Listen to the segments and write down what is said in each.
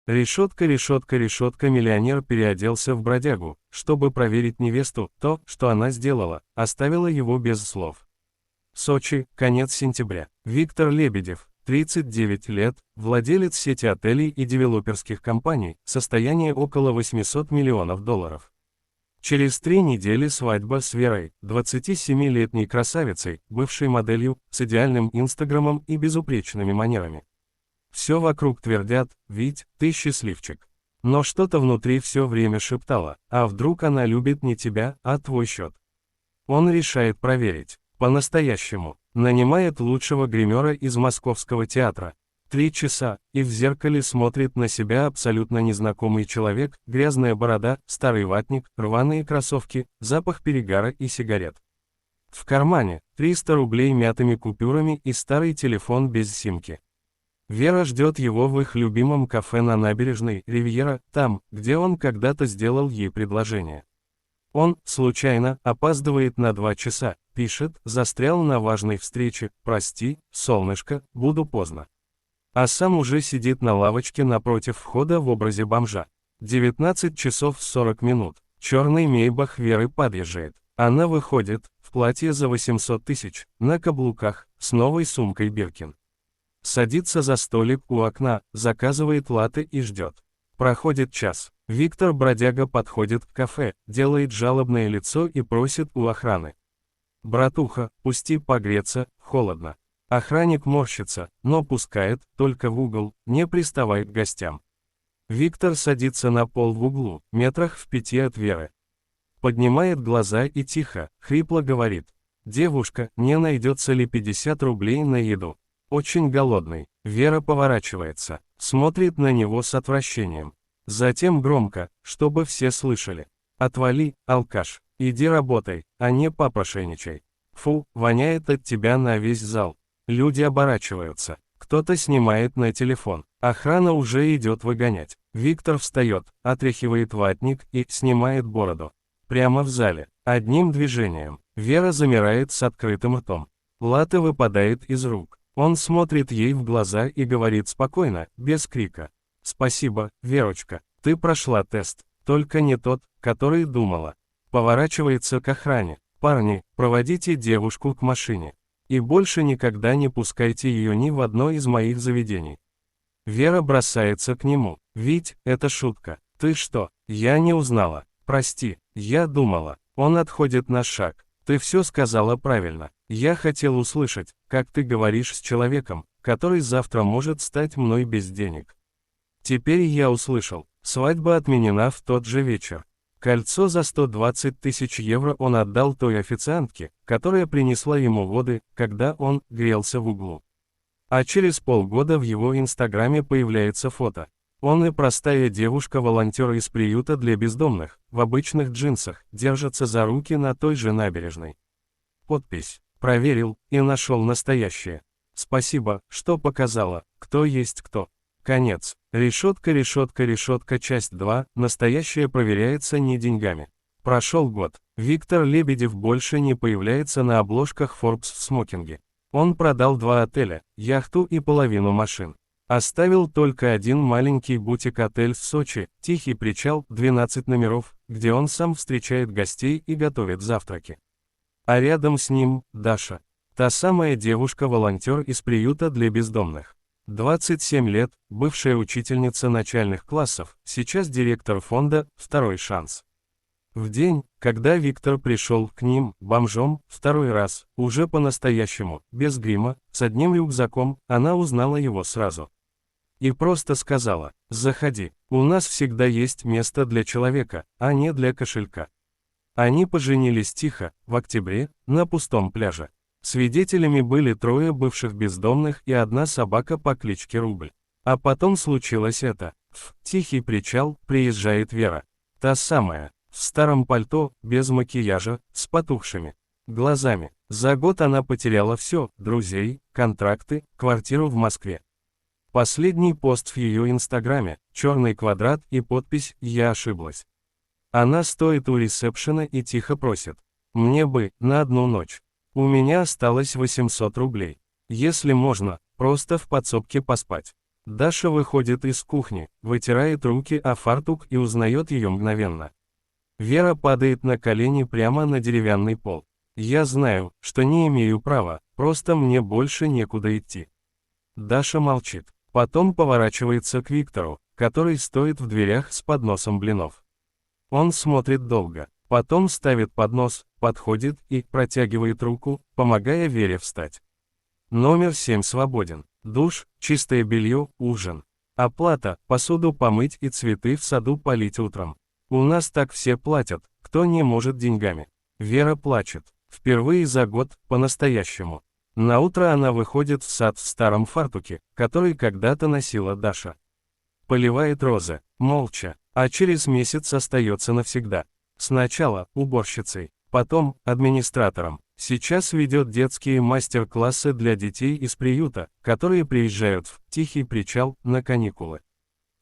Решетка, решетка, решетка. Миллионер переоделся в бродягу, чтобы проверить невесту. То, что она сделала, оставило его без слов. Сочи, конец сентября. Виктор Лебедев, 39 лет, владелец сети отелей и девелоперских компаний, состояние около $800 миллионов. Через 3 недели свадьба с Верой, 27-летней красавицей, бывшей моделью, с идеальным инстаграмом и безупречными манерами. Все вокруг твердят: «Вить, ты счастливчик». Но что-то внутри все время шептало: а вдруг она любит не тебя, а твой счет? Он решает проверить. По-настоящему. Нанимает лучшего гримера из Московского театра. 3 часа, и в зеркале смотрит на себя абсолютно незнакомый человек, грязная борода, старый ватник, рваные кроссовки, запах перегара и сигарет. В кармане 300 рублей мятыми купюрами и старый телефон без симки. Вера ждет его в их любимом кафе на набережной Ривьера, там, где он когда-то сделал ей предложение. Он, случайно, опаздывает на 2 часа, пишет: застрял на важной встрече, прости, солнышко, буду поздно. А сам уже сидит на лавочке напротив входа в образе бомжа. 19 часов 40 минут. Черный Мейбах Веры подъезжает. Она выходит, в платье за 800 тысяч, на каблуках, с новой сумкой Биркин. Садится за столик у окна, заказывает латте и ждет. Проходит час. Виктор Бродяга подходит к кафе, делает жалобное лицо и просит у охраны: «Братуха, пусти погреться, холодно». Охранник морщится, но пускает, только в угол, не приставай к гостям. Виктор садится на пол в углу, метрах в 5 от Веры. Поднимает глаза и тихо, хрипло говорит: «Девушка, не найдется ли 50 рублей на еду? Очень голодный». Вера поворачивается, смотрит на него с отвращением. Затем громко, чтобы все слышали: «Отвали, алкаш, иди работай, а не попрошайничай. Фу, воняет от тебя на весь зал». Люди оборачиваются, кто-то снимает на телефон, охрана уже идет выгонять. Виктор встает, отряхивает ватник и снимает бороду. Прямо в зале, одним движением, Вера замирает с открытым ртом. Латте выпадает из рук. Он смотрит ей в глаза и говорит спокойно, без крика: «Спасибо, Верочка, ты прошла тест, только не тот, который думала». Поворачивается к охране: «Парни, проводите девушку к машине. И больше никогда не пускайте ее ни в одно из моих заведений». Вера бросается к нему: «Вить, это шутка. Ты что, я не узнала. Прости, я думала». Он отходит на шаг: «Ты все сказала правильно. Я хотел услышать, как ты говоришь с человеком, который завтра может стать мной без денег». Теперь я услышал: свадьба отменена в тот же вечер. Кольцо за 120 тысяч евро он отдал той официантке, которая принесла ему воды, когда он грелся в углу. А через полгода в его инстаграме появляется фото. Он и простая девушка-волонтер из приюта для бездомных, в обычных джинсах, держатся за руки на той же набережной. Подпись: «Проверил и нашел настоящее. Спасибо, что показала, кто есть кто». Конец. Решетка, решетка, решетка. Часть 2. Настоящее проверяется не деньгами. Прошел год. Виктор Лебедев больше не появляется на обложках Forbes в смокинге. Он продал 2 отеля, яхту и половину машин. Оставил только один маленький бутик-отель в Сочи, Тихий причал, 12 номеров, где он сам встречает гостей и готовит завтраки. А рядом с ним Даша. Та самая девушка-волонтер из приюта для бездомных. 27 лет, бывшая учительница начальных классов, сейчас директор фонда «Второй шанс». В день, когда Виктор пришел к ним, бомжом, второй раз, уже по-настоящему, без грима, с одним рюкзаком, она узнала его сразу. И просто сказала: «Заходи, у нас всегда есть место для человека, а не для кошелька». Они поженились тихо, в октябре, на пустом пляже. Свидетелями были 3 бывших бездомных и 1 собака по кличке Рубль. А потом случилось это. В Тихий причал приезжает Вера. Та самая, в старом пальто, без макияжа, с потухшими глазами. За год она потеряла все: друзей, контракты, квартиру в Москве. Последний пост в ее инстаграме, черный квадрат и подпись «Я ошиблась». Она стоит у ресепшена и тихо просит: «Мне бы, на 1 ночь. У меня осталось 800 рублей. Если можно, просто в подсобке поспать». Даша выходит из кухни, вытирает руки о фартук и узнает ее мгновенно. Вера падает на колени прямо на деревянный пол. Я знаю, что не имею права, просто мне больше некуда идти. Даша молчит. Потом поворачивается к Виктору, который стоит в дверях с подносом блинов. Он смотрит долго, потом ставит поднос, подходит и протягивает руку, помогая Вере встать. Номер 7 свободен. Душ, чистое белье, ужин. Оплата, посуду помыть и цветы в саду полить утром. У нас так все платят, кто не может деньгами. Вера плачет. Впервые за год, по-настоящему. Наутро она выходит в сад в старом фартуке, который когда-то носила Даша. Поливает розы, молча, а через месяц остается навсегда. Сначала уборщицей, потом администратором. Сейчас ведет детские мастер-классы для детей из приюта, которые приезжают в Тихий причал на каникулы.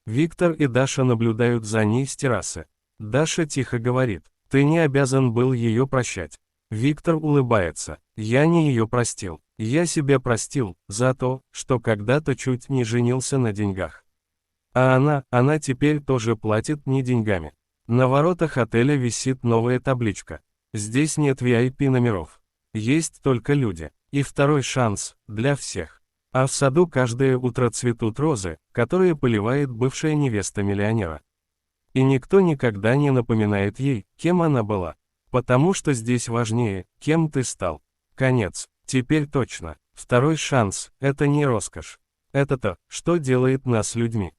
Виктор и Даша наблюдают за ней с террасы. Даша тихо говорит: «Ты не обязан был ее прощать». Виктор улыбается: «Я не ее простил. Я себя простил за то, что когда-то чуть не женился на деньгах. А она теперь тоже платит не деньгами». На воротах отеля висит новая табличка. Здесь нет VIP номеров. Есть только люди. И второй шанс для всех. А в саду каждое утро цветут розы, которые поливает бывшая невеста миллионера. И никто никогда не напоминает ей, кем она была. Потому что здесь важнее, кем ты стал. Конец. Теперь точно. Второй шанс – это не роскошь. Это то, что делает нас людьми.